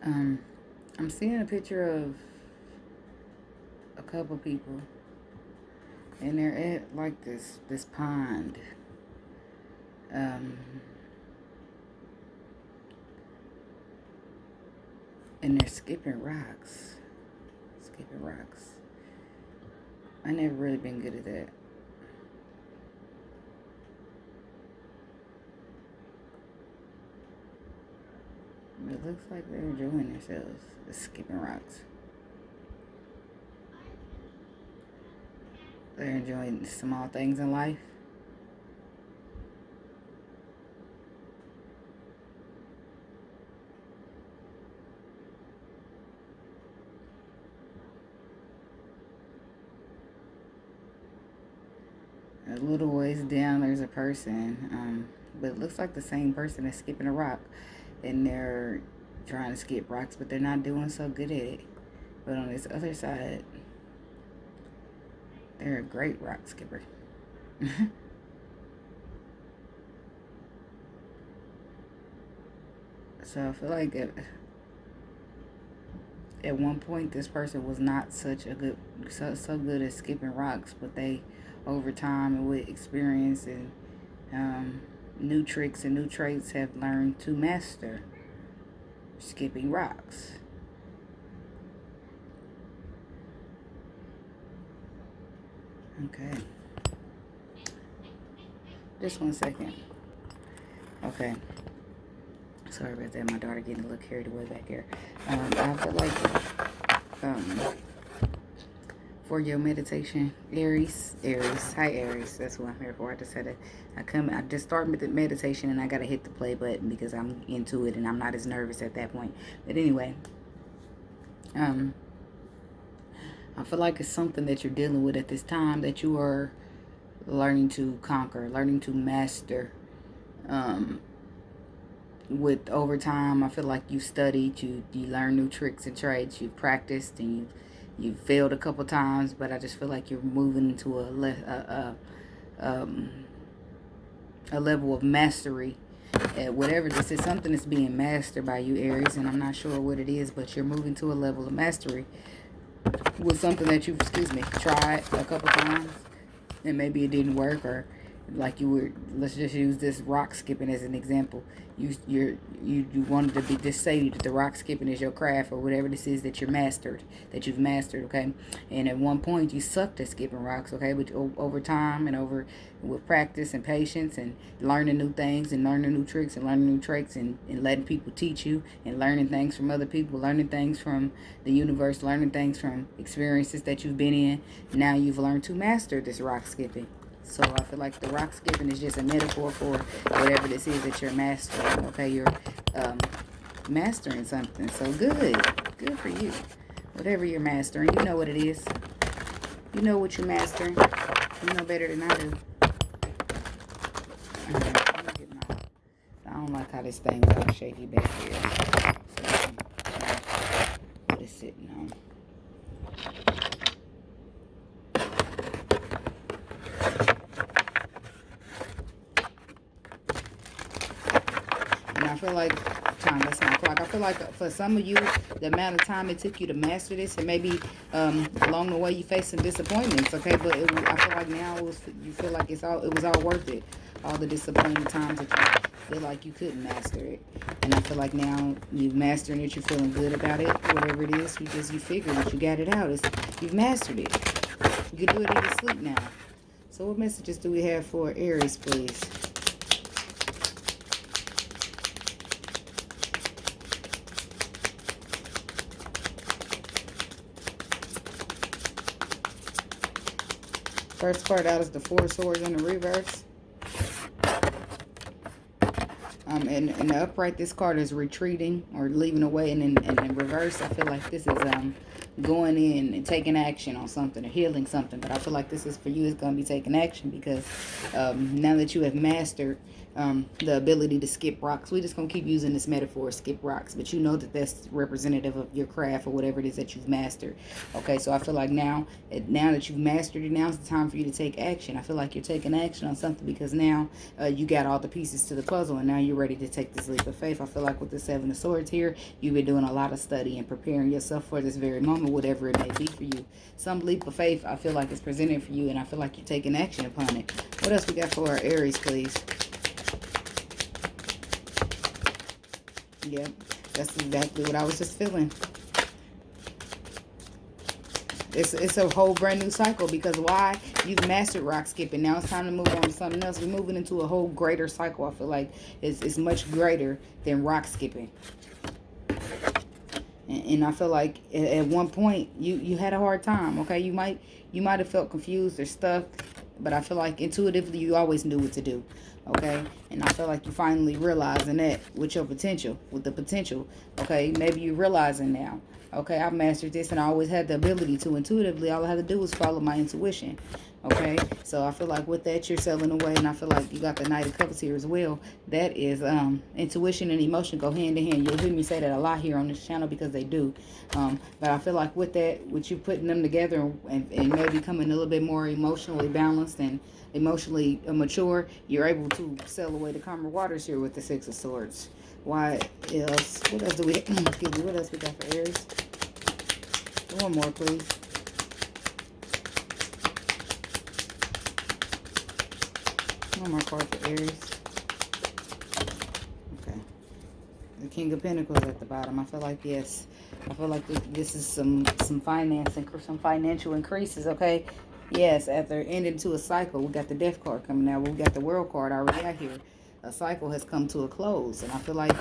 Um, I'm seeing a picture of a couple people, and they're at like this pond. Um, and they're skipping rocks. Skipping rocks. I never really been good at that. It looks like they're enjoying themselves. Skipping rocks. They're enjoying the small things in life. A little ways down, there's a person, but it looks like the same person that's skipping a rock, and they're trying to skip rocks, but they're not doing so good at it. But on this other side, they're a great rock skipper. So I feel like at one point this person was not such a good so good at skipping rocks, but they over time and with experience and new tricks and new traits have learned to master skipping rocks. Okay, just 1 second. Okay, sorry about that. My daughter getting a little carried away back here. I feel like for your meditation, Aries. Hi, Aries. That's what I'm here for. I just had to, I just started with the meditation and I got to hit the play button because I'm into it and I'm not as nervous at that point. But anyway, I feel like it's something that you're dealing with at this time that you are learning to conquer, learning to master. With over time, I feel like you studied, you learn new tricks and trades, you've practiced, and you failed a couple times, but I just feel like you're moving into a level of mastery. Whatever this is, something that's being mastered by you, Aries, and I'm not sure what it is, but you're moving to a level of mastery with something that you've, tried a couple times, and maybe it didn't work, or like you were, let's just use this rock skipping as an example. You wanted to be, just say that the rock skipping is your craft or whatever this is that you've mastered, okay? And at one point you sucked at skipping rocks, okay? But over time and over with practice and patience and learning new things and learning new tricks and learning new traits and letting people teach you and learning things from other people, learning things from the universe, learning things from experiences that you've been in. Now you've learned to master this rock skipping. So I feel like the rock skipping is just a metaphor for whatever this is that you're mastering. Okay, you're mastering something. So good for you. Whatever you're mastering, you know what it is. You know what you're mastering. You know better than I do. I don't like how this thing is all shaky back here. So, put it sitting on. I feel like that's my clock. I feel like for some of you, the amount of time it took you to master this, and maybe along the way you faced some disappointments. Okay, but I feel like now you feel like it was all worth it. All the disappointing times that you feel like you couldn't master it, and I feel like now you've mastered it. You're feeling good about it. Whatever it is, you figured it. You got it out. You've mastered it. You can do it in your sleep now. So what messages do we have for Aries, please? First card out is the Four of Swords in the reverse. In the upright, this card is retreating or leaving away. And in reverse, I feel like this is going in and taking action on something or healing something. But I feel like this is for you. It's going to be taking action because now that you have mastered the ability to skip rocks. We're just going to keep using this metaphor, skip rocks. But you know that that's representative of your craft or whatever it is that you've mastered. Okay, so I feel like now that you've mastered it, now it's the time for you to take action. I feel like you're taking action on something because now you got all the pieces to the puzzle and now you're ready to take this leap of faith. I feel like with the Seven of Swords here, you've been doing a lot of study and preparing yourself for this very moment, whatever it may be for you. Some leap of faith I feel like is presented for you and I feel like you're taking action upon it. What else we got for our Aries, please? Yep, that's exactly what I was just feeling. It's a whole brand new cycle because why? You've mastered rock skipping. Now it's time to move on to something else. We're moving into a whole greater cycle. I feel like it's much greater than rock skipping. And I feel like at one point you had a hard time. Okay, you might have felt confused or stuck, but I feel like intuitively you always knew what to do. Okay, and I feel like you finally realizing that with your potential, with the potential. Okay, maybe you're realizing now. Okay, I've mastered this and I always had the ability to intuitively. All I had to do was follow my intuition. Okay, so I feel like with that you're selling away, and I feel like you got the Knight of Cups here as well. That is intuition and emotion go hand in hand. You'll hear me say that a lot here on this channel because they do. But I feel like with that, with you putting them together and maybe becoming a little bit more emotionally balanced and emotionally mature, you're able to sell away the calmer waters here with the Six of Swords. Why else? What else do we? Excuse me. What else we got for Aries? One more, please. One more card for Aries. Okay. The King of Pentacles at the bottom. I feel like yes. I feel like this is some financing, some financial increases. Okay. Yes, after ending to a cycle, we got the Death card coming out. We got the World card already out here. A cycle has come to a close, and I feel like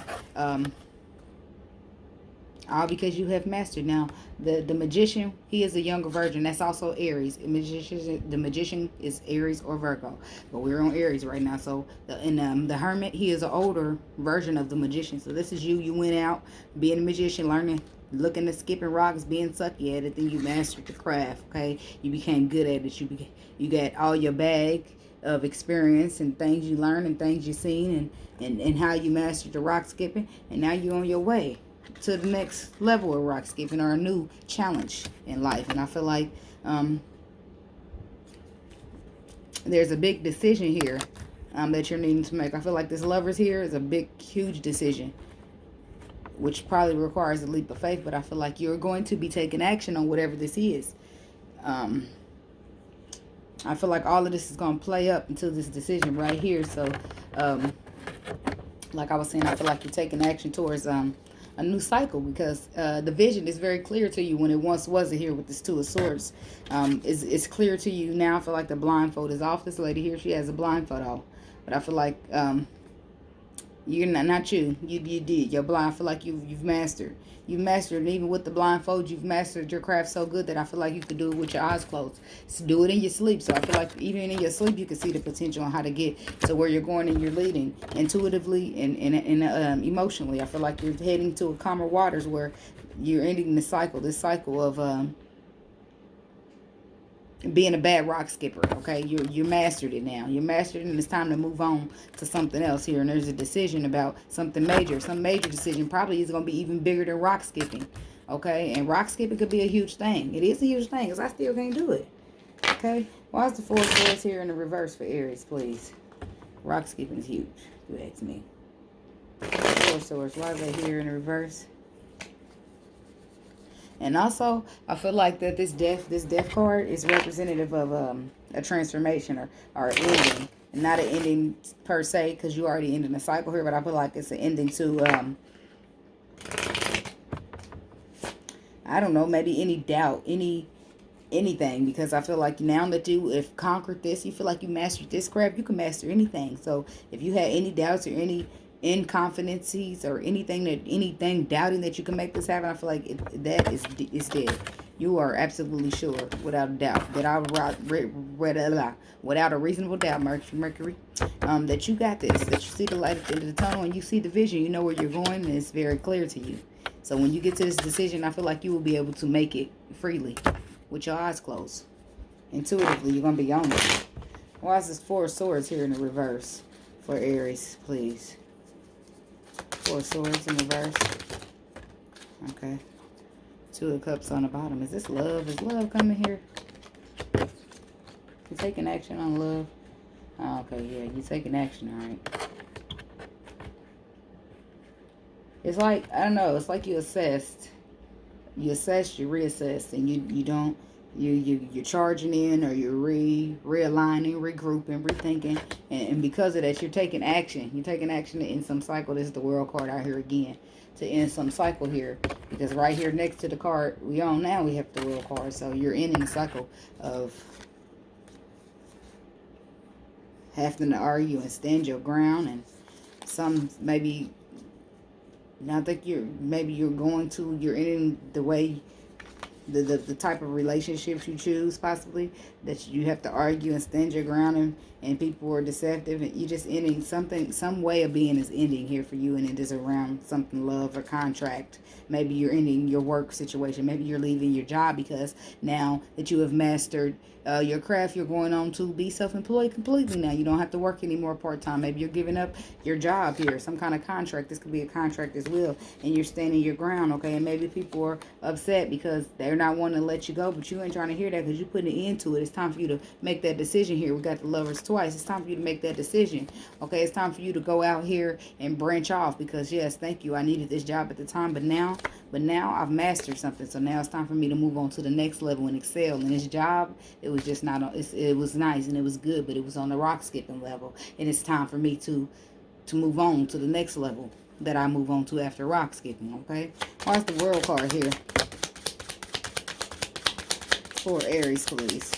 all because you have mastered. Now, the Magician, he is a younger version. That's also Aries. The Magician is Aries or Virgo, but we're on Aries right now. So, the Hermit, he is an older version of the Magician. So this is you. You went out being a magician, learning. Looking at skipping rocks, being sucky at it, then you mastered the craft. Okay, you became good at it. You got all your bag of experience and things you learned and things you seen and how you mastered the rock skipping, and now you're on your way to the next level of rock skipping or a new challenge in life. And I feel like there's a big decision here that you're needing to make. I feel like this Lovers here is a big, huge decision, which probably requires a leap of faith, but I feel like you're going to be taking action on whatever this is. I feel like all of this is going to play up until this decision right here. So, like I was saying, I feel like you're taking action towards a new cycle because the vision is very clear to you when it once wasn't here with this Two of Swords. It's clear to you now. I feel like the blindfold is off. This lady here, she has a blindfold on. But I feel like you're not you did your blind. I feel like you've mastered and even with the blindfold you've mastered your craft so good that I feel like you could do it with your eyes closed. So do it in your sleep. So I feel like even in your sleep you can see the potential on how to get to where you're going, and you're leading intuitively and emotionally. I feel like you're heading to a calmer waters where you're ending this cycle of being a bad rock skipper. Okay, you mastered it now. You mastered it, and it's time to move on to something else here. And there's a decision about something major. Some major decision probably is going to be even bigger than rock skipping. Okay, and rock skipping could be a huge thing. It is a huge thing because I still can't do it. Okay, why is the Four of Swords here in the reverse for Aries, please? Rock skipping is huge. You ask me. Four of Swords. Why is that here in the reverse? And also, I feel like that this death card is representative of a transformation or ending. And not an ending per se, because you already ended a cycle here, but I feel like it's an ending to, I don't know, maybe any doubt, anything. Because I feel like now that you have conquered this, you feel like you mastered this craft, you can master anything. So if you had any doubts or any inconfidences or anything doubting that you can make this happen, I feel like that is dead. You are absolutely sure, without a doubt, without a reasonable doubt, Mercury, that you got this, that you see the light at the end of the tunnel and you see the vision, you know where you're going, and it's very clear to you. So when you get to this decision, I feel like you will be able to make it freely with your eyes closed. Intuitively, you're going to be on it. Why is this Four of Swords here in the reverse for Aries, please. Four of Swords in reverse. Okay. Two of Cups on the bottom. Is this love? Is love coming here? You're taking action on love. Oh, okay, yeah, you're taking action, alright. It's like, I don't know, it's like you assessed. You assessed, you reassessed, and you don't, you're charging in, or you're realigning, regrouping, rethinking, and because of that, you're taking action. You're taking action to end some cycle. This is the World card out here again, to end some cycle here, because right here next to the card we own now, we have the World card. So you're ending the cycle of having to argue and stand your ground, and some maybe. Now I think you're in the way, the type of relationships you choose, possibly, that you have to argue and stand your ground, and people are deceptive, and you're just ending something. Some way of being is ending here for you, and it is around something, love or contract. Maybe you're ending your work situation. Maybe you're leaving your job because now that you have mastered your craft, you're going on to be self-employed completely now. You don't have to work anymore part-time. Maybe you're giving up your job here, some kind of contract. This could be a contract as well, and you're standing your ground, okay? And maybe people are upset because they're not wanting to let you go, but you ain't trying to hear that because you're putting an end to it. It's time for you to make that decision here. We got the Lovers twice. It's time for you to make that decision, okay? It's time for you to go out here and branch off, because yes, thank you, I needed this job at the time, but now I've mastered something. So now it's time for me to move on to the next level and excel. And this job, it was just not, it was nice and it was good, but it was on the rock skipping level, and it's time for me to move on to the next level that I move on to after rock skipping, okay? Why's the World card here for Aries, please?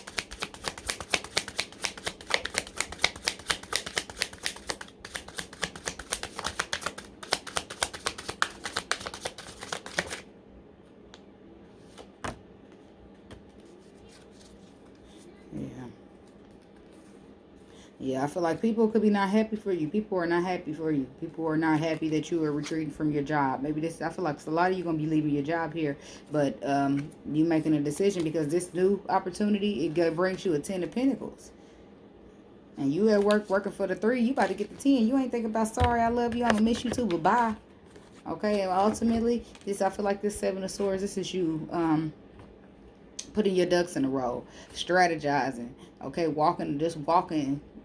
Yeah, I feel like people could be not happy for you. People are not happy for you. People are not happy that you are retreating from your job. Maybe this, I feel like a lot of you going to be leaving your job here, but you making a decision because this new opportunity, it brings you a 10 of Pentacles. And you at work working for the 3, you about to get the 10. You ain't thinking about, sorry, I love you, I'm going to miss you too, but bye. Okay, and ultimately, this, I feel like this 7 of Swords, this is you putting your ducks in a row, strategizing, okay, walking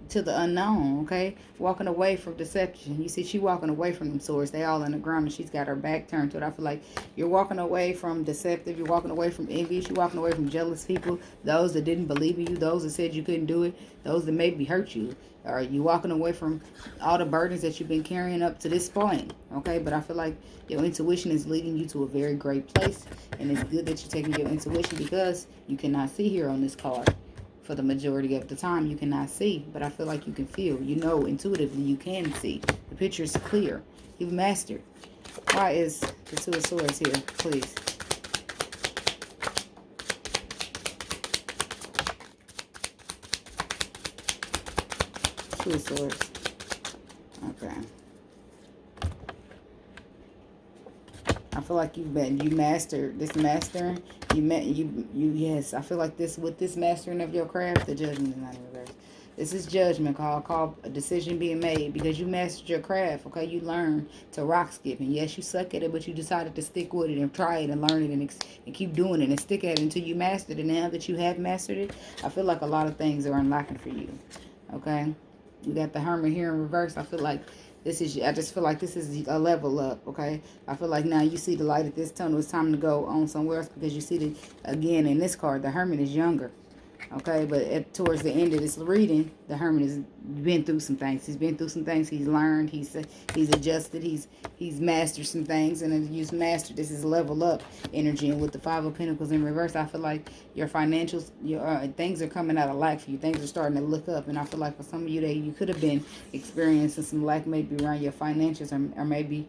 to the unknown, okay? Walking away from deception. You see, she walking away from them swords. They all on the ground, and she's got her back turned to it. I feel like you're walking away from deceptive. You're walking away from envious. You're walking away from jealous people. Those that didn't believe in you. Those that said you couldn't do it. Those that maybe hurt you. Or you walking away from all the burdens that you've been carrying up to this point, okay? But I feel like your intuition is leading you to a very great place. And it's good that you're taking your intuition, because you cannot see here on this card. For the majority of the time, you cannot see, but I feel like you can feel. You know, intuitively, you can see. The picture is clear. You've mastered. Why is the 2 of Swords here, please? Two of Swords. Okay. I feel like you mastered this mastering. Yes, I feel like this, with this mastering of your craft, the Judgment is not in reverse. This is judgment called a decision being made, because you mastered your craft, okay? You learned to rock skip, and yes, you suck at it, but you decided to stick with it and try it and learn it and keep doing it and stick at it until you mastered it. Now that you have mastered it, I feel like a lot of things are unlocking for you, okay? You got the Hermit here in reverse. I feel like I just feel like this is a level up, okay? I feel like now you see the light at this tunnel. It's time to go on somewhere else, because you see again, in this card, the Hermit is younger, okay? But towards the end of this reading, the Hermit has been through some things. He's been through some things. He's learned. He's adjusted. He's mastered some things. And as you've mastered, this is level up energy. And with the 5 of Pentacles in reverse, I feel like your financials, things are coming out of lack for you. Things are starting to look up. And I feel like for some of you, you could have been experiencing some lack, maybe around your finances, or maybe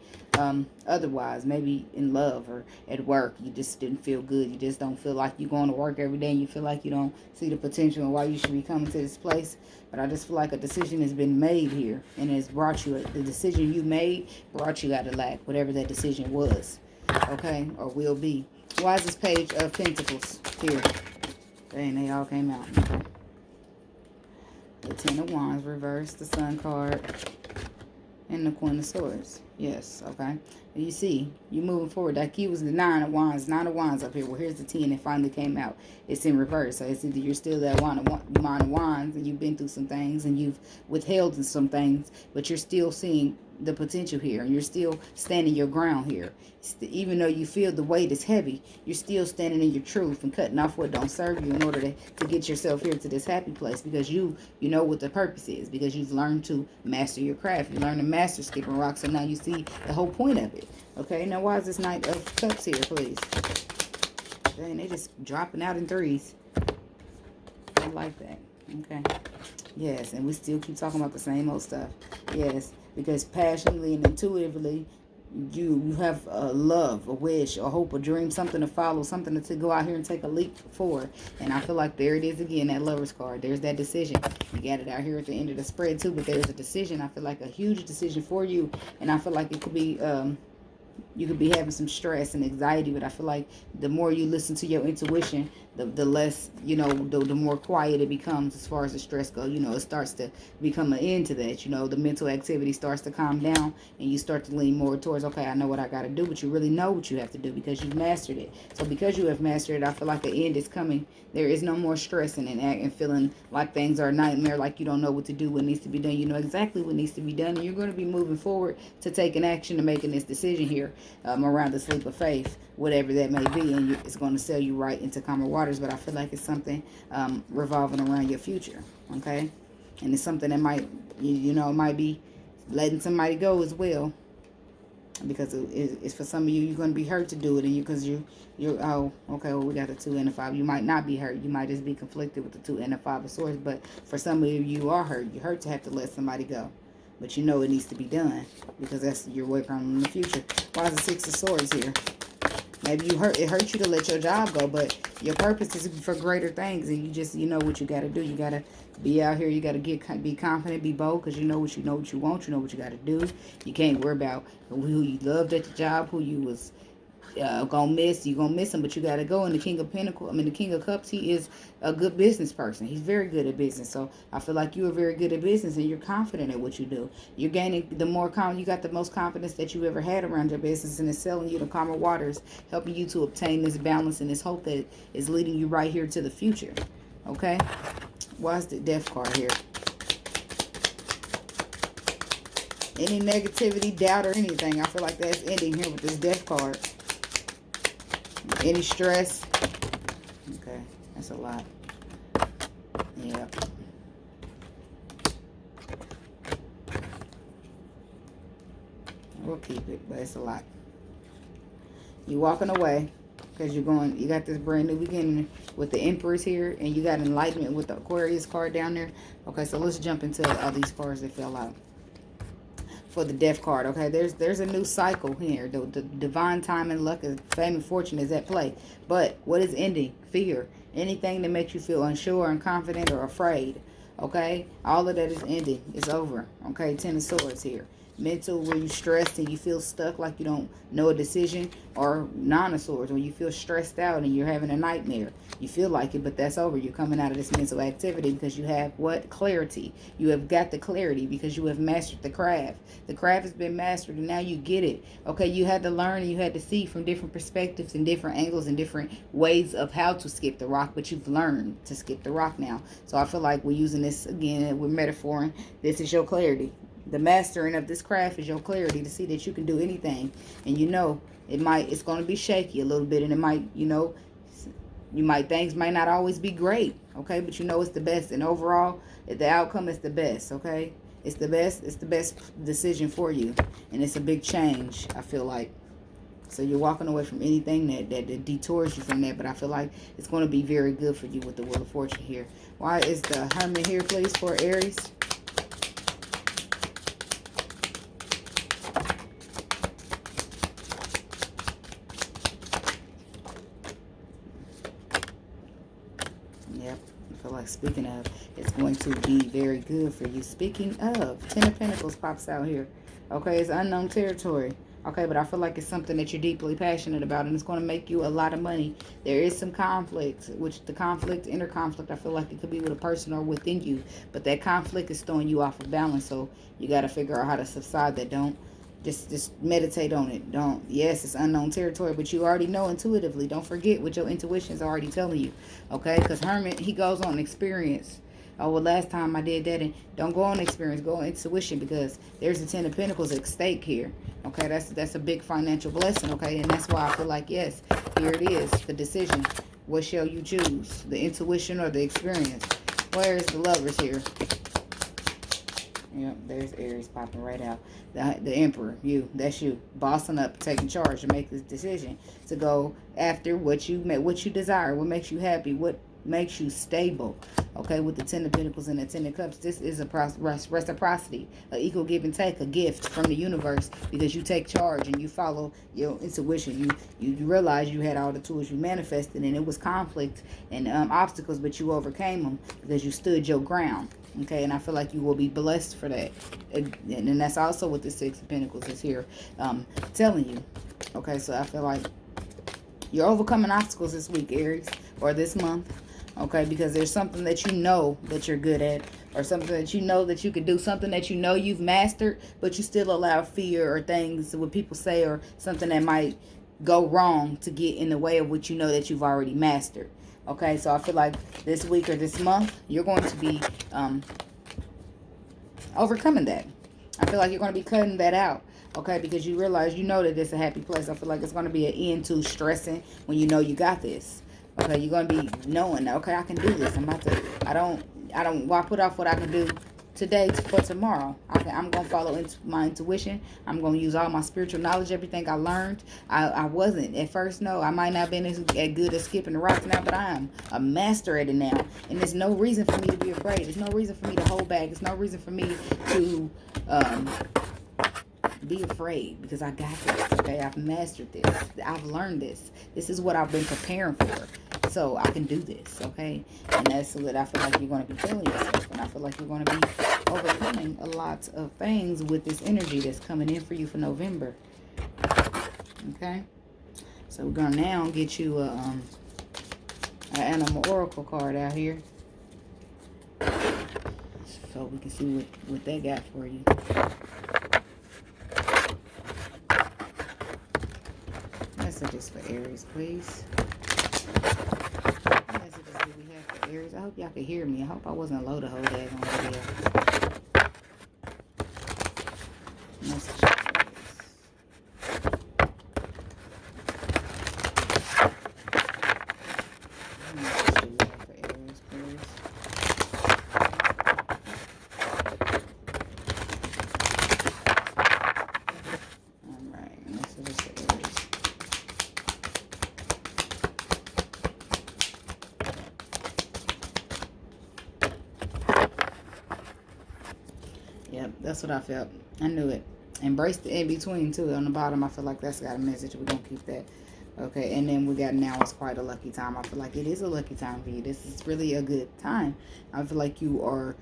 otherwise, maybe in love or at work. You just didn't feel good. You just don't feel like you're going to work every day, and you feel like you don't see the potential and why you should be coming to this place. But I just feel like a decision has been made here, and it's brought you, the decision you made brought you out of lack, whatever that decision was, okay, or will be. Why is this Page of Pentacles here? Dang, they all came out. Okay. The 10 of Wands reversed, the Sun card. And the Queen of Swords. Yes, okay. And you see, you moving forward. Like you was the Nine of Wands. Nine of Wands up here. Well, here's the 10 that finally came out. It's in reverse. So it's either you're still that Nine of Wands and you've been through some things and you've withheld some things, but you're still seeing the potential here. And you're still standing your ground here. Even though you feel the weight is heavy, you're still standing in your truth and cutting off what don't serve you in order to get yourself here to this happy place, because you know what the purpose is, because you've learned to master your craft. You learn to master skipping rocks, so now you see the whole point of it. Okay, now why is this Knight of Cups here, please? Dang, they just dropping out in threes. I like that. Okay. Yes, and we still keep talking about the same old stuff. Yes, because passionately and intuitively, you have a love, a wish, a hope, a dream, something to follow, something to go out here and take a leap forward. And I feel like there it is again, that Lover's card. There's that decision. You got it out here at the end of the spread too, but there's a decision. I feel like a huge decision for you, and I feel like it could be you could be having some stress and anxiety, but I feel like the more you listen to your intuition, the less, you know, the more quiet it becomes as far as the stress goes. You know, it starts to become an end to that. You know, the mental activity starts to calm down and you start to lean more towards, okay, I know what I got to do, but you really know what you have to do because you've mastered it. So because you have mastered it, I feel like the end is coming. There is no more stressing and feeling like things are a nightmare, like you don't know what to do, what needs to be done. You know exactly what needs to be done, and you're going to be moving forward to taking action and making this decision here around the sleep of faith, whatever that may be, and it's going to sail you right into calmer waters. But I feel like it's something revolving around your future, okay? And it's something that might, you know, it might be letting somebody go as well, because it's for some of you, you're going to be hurt to do it, and because you're oh, okay, well, we got the 2 and the 5. You might not be hurt, you might just be conflicted with the 2 and the 5 of swords, but for some of you are hurt. You're hurt to have to let somebody go, but you know it needs to be done because that's your work on in the future. Why is the 6 of swords here? Maybe it hurt you to let your job go, but your purpose is for greater things, and you know what you got to do. You got to be out here. You got to be confident, be bold, because you know what you want. You know what you got to do. You can't worry about who you loved at the job, who you was gonna miss. You're gonna miss him, but you gotta go. And the King of Pentacles, the King of Cups, he is a good business person. He's very good at business. So I feel like you are very good at business and you're confident at what you do. You're gaining the more you got the most confidence that you ever had around your business, and it's selling you the calmer waters, helping you to obtain this balance and this hope that is leading you right here to the future. Okay? Why is the Death card here? Any negativity, doubt, or anything, I feel like that's ending here with this Death card. Any stress? Okay, that's a lot. Yeah. We'll keep it, but it's a lot. You're walking away because you got this brand new beginning with the Empress here, and you got enlightenment with the Aquarius card down there. Okay, so let's jump into all these cards that fell out. For the Death card, okay, there's a new cycle here. The divine time and luck, fame and fortune is at play. But what is ending? Fear. Anything that makes you feel unsure, unconfident, or afraid. Okay, all of that is ending. It's over. Okay, 10 of Swords here. Mental, where you stressed and you feel stuck, like you don't know a decision, or Nine of Swords, when you feel stressed out and you're having a nightmare. You feel like it, but that's over. You're coming out of this mental activity because you have what? Clarity. You have got the clarity because you have mastered the craft. The craft has been mastered and now you get it. Okay, you had to learn and you had to see from different perspectives and different angles and different ways of how to skip the rock, but you've learned to skip the rock now. So I feel like we're using this again, we're metaphoring. This is your clarity. The mastering of this craft is your clarity to see that you can do anything. And you know, it's going to be shaky a little bit, and it might, things might not always be great, okay? But you know it's the best, and overall, the outcome is the best, okay? It's the best decision for you, and it's a big change, I feel like. So you're walking away from anything that detours you from that, but I feel like it's going to be very good for you with the Wheel of Fortune here. Why is the Hermit here, please, for Aries? Yep, I feel like speaking of, it's going to be very good for you. Speaking of, 10 of Pentacles pops out here. Okay, it's unknown territory. Okay, but I feel like it's something that you're deeply passionate about, and it's going to make you a lot of money. There is some conflict, which the conflict, inner conflict, I feel like it could be with a person or within you, but that conflict is throwing you off of balance, so you got to figure out how to subside that. Don't just meditate on it. Don't, yes, it's unknown territory, but you already know intuitively. Don't forget what your intuition is already telling you, okay? Because Hermit, he goes on experience. Oh, well, last time I did that. And don't go on experience, go on intuition, because there's the 10 of Pentacles at stake here. Okay, that's a big financial blessing, okay? And that's why I feel like, yes, here it is, the decision. What shall you choose, the intuition or the experience? Where is the Lovers here? Yep, there's Aries popping right out. The Emperor, that's you. Bossing up, taking charge to make this decision. To go after what you desire, what makes you happy, what makes you stable. Okay, with the 10 of Pentacles and the 10 of Cups, this is a reciprocity, an equal give and take, a gift from the universe, because you take charge and you follow your intuition. You realize you had all the tools, you manifested, and it was conflict and obstacles, but you overcame them because you stood your ground. Okay, and I feel like you will be blessed for that. And that's also what the 6 of Pentacles is here telling you. Okay, so I feel like you're overcoming obstacles this week, Aries, or this month. Okay, because there's something that you know that you're good at, or something that you know that you can do, something that you know you've mastered, but you still allow fear or things, what people say, or something that might go wrong to get in the way of what you know that you've already mastered. Okay, so I feel like this week or this month, you're going to be overcoming that. I feel like you're going to be cutting that out. Okay, because you realize, you know that it's a happy place. I feel like it's going to be an end to stressing when you know you got this. Okay, you're going to be knowing, okay, I can do this. Why put off what I can do today for tomorrow? I'm going to follow my intuition. I'm going to use all my spiritual knowledge, everything I learned. I wasn't at first, no. I might not have been as good at skipping the rocks now, but I am a master at it now. And there's no reason for me to be afraid. There's no reason for me to hold back. There's no reason for me to be afraid, because I got this. Okay, I've mastered this. I've learned this. This is what I've been preparing for. So I can do this, okay? And that's what I feel like you're going to be telling yourself. And I feel like you're going to be overcoming a lot of things with this energy that's coming in for you for November. Okay? So we're going to now get you an animal oracle card out here, so we can see what they got for you. Messages for Aries, please. Aries. I hope y'all can hear me. I hope I wasn't low the whole day on video. Message for Aries, please. Alright, messages for Aries. Yep, that's what I felt. I knew it. Embrace the in-between, too. On the bottom, I feel like that's got a message. We're going to keep that. Okay, and then we got now it's quite a lucky time. I feel like it is a lucky time for you. This is really a good time. I feel like you are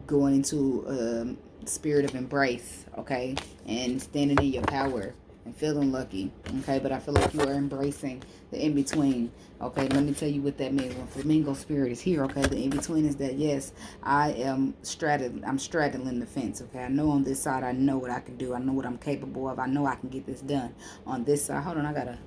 going into a spirit of embrace, okay? And standing in your power and feeling lucky, okay? But I feel like you are embracing the in-between, okay? Let me tell you what that means. When Flamingo Spirit is here, okay, the in-between is that, yes, I'm straddling the fence, okay? I know on this side, I know what I can do. I know what I'm capable of. I know I can get this done. On this side, hold on, I gotta,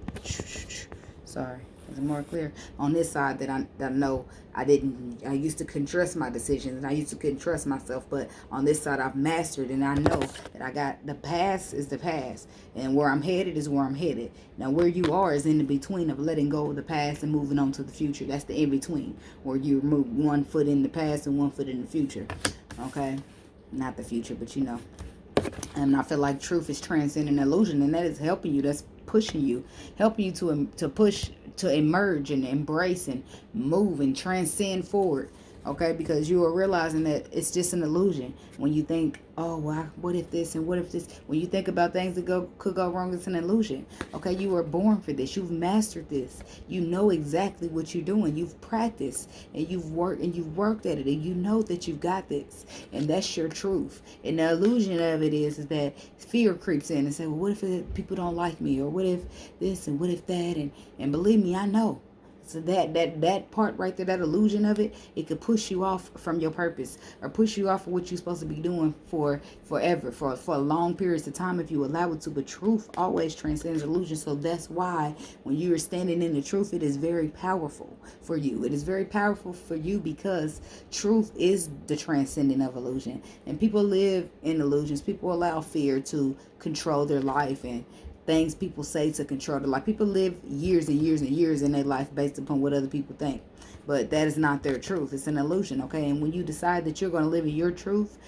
sorry. Is it more clear? On this side that I know I used to couldn't trust my decisions, and I used to couldn't trust myself, but on this side I've mastered, and I know that I got the past is the past, and where I'm headed is where I'm headed. Now where you are is in the between of letting go of the past and moving on to the future. That's the in between, where you move one foot in the past and one foot in the future. Okay, not the future, but you know. And I feel like truth is transcending illusion, and that is helping you. That's pushing you, helping you to push, to emerge and embrace and move and transcend forward. Okay, because you are realizing that it's just an illusion. When you think, oh, well, what if this and what if this? When you think about things that could go wrong, it's an illusion. Okay, you were born for this. You've mastered this. You know exactly what you're doing. You've practiced and you've worked at it, and you know that you've got this, and that's your truth. And the illusion of it is that fear creeps in and say, well, what if people don't like me, or what if this and what if that? And believe me, I know. So that part right there, that illusion of it, it could push you off from your purpose, or push you off of what you're supposed to be doing for forever, for long periods of time if you allow it to. But truth always transcends illusion. So that's why when you are standing in the truth, it is very powerful for you. It is very powerful for you because truth is the transcending of illusion. And people live in illusions. People allow fear to control their life, and things people say to control their life. People live years and years and years in their life based upon what other people think. But that is not their truth. It's an illusion, okay? And when you decide that you're going to live in your truth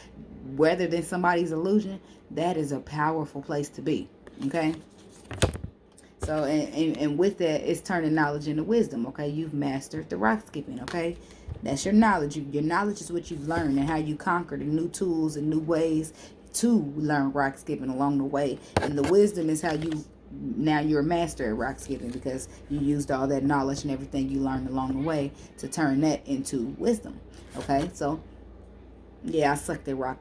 rather than somebody's illusion, that is a powerful place to be, okay? So, and with that, it's turning knowledge into wisdom, okay? You've mastered the rock skipping, okay? That's your knowledge. Your knowledge is what you've learned and how you conquer the new tools and new ways to learn rock skipping along the way. And the wisdom is how you're a master at rock skipping, because you used all that knowledge and everything you learned along the way to turn that into wisdom. Okay, so yeah, I sucked at rock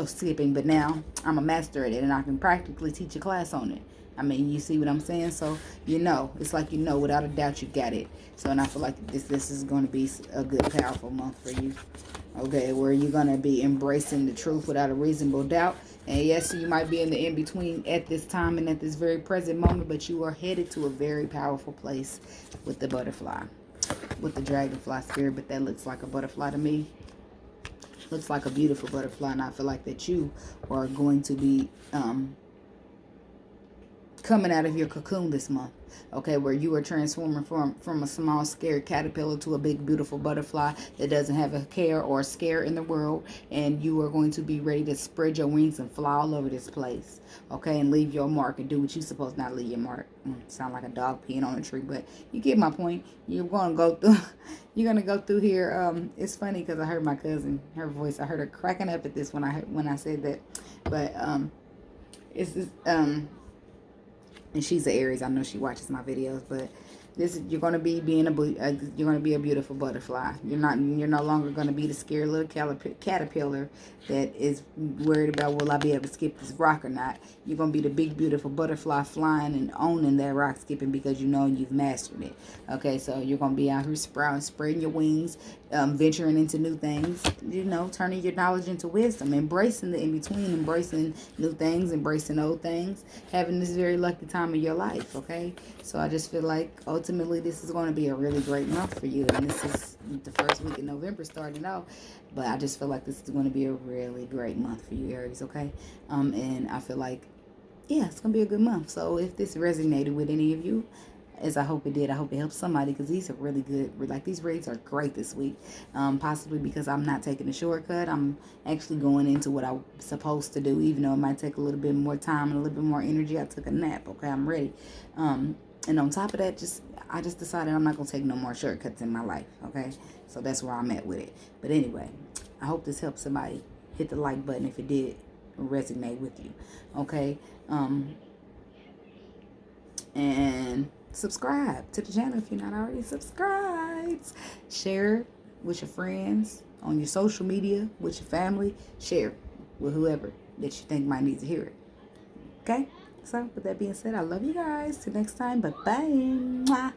skipping, but now I'm a master at it, and I can practically teach a class on it. I mean, you see what I'm saying? So, it's like, without a doubt you got it. So, and I feel like this is going to be a good, powerful month for you. Okay, where you're going to be embracing the truth without a reasonable doubt. And yes, you might be in the in-between at this time and at this very present moment, but you are headed to a very powerful place with the butterfly, with the dragonfly spirit. But that looks like a butterfly to me. Looks like a beautiful butterfly, and I feel like that you are going to be coming out of your cocoon this month, okay, where you are transforming from a small scared caterpillar to a big beautiful butterfly that doesn't have a care or a scare in the world. And you are going to be ready to spread your wings and fly all over this place, okay, and leave your mark and do what you're supposed to. Not leave your mark, sound like a dog peeing on a tree, but you get my point. You're going to go through you're going to go through here. It's funny because I heard my cousin, her voice, I heard her cracking up at this when I said that. But it's just, and she's an Aries. I know she watches my videos, but you're gonna be you're gonna be a beautiful butterfly. You're no longer gonna be the scared little caterpillar that is worried about, will I be able to skip this rock or not. You're gonna be the big beautiful butterfly flying and owning that rock skipping because you know you've mastered it. Okay, so you're gonna be out here spreading your wings, venturing into new things. Turning your knowledge into wisdom, embracing the in between, embracing new things, embracing old things, having this very lucky time of your life. Okay, so I just feel like ultimately this is going to be a really great month for you, and this is the first week in November starting out, but I just feel like this is going to be a really great month for you, Aries. Okay, and I feel like, yeah, it's going to be a good month. So if this resonated with any of you, as I hope it did, I hope it helps somebody, because these are really good. Like, these reads are great this week, possibly because I'm not taking a shortcut. I'm actually going into what I'm supposed to do, even though it might take a little bit more time and a little bit more energy. I took a nap. Okay, I'm ready. And on top of that, I just decided I'm not going to take no more shortcuts in my life, okay? So that's where I'm at with it. But anyway, I hope this helps somebody. Hit the like button if it did resonate with you, okay? And subscribe to the channel if you're not already subscribed. Share with your friends, on your social media, with your family. Share with whoever that you think might need to hear it, okay? So, with that being said, I love you guys. Till next time. Bye-bye.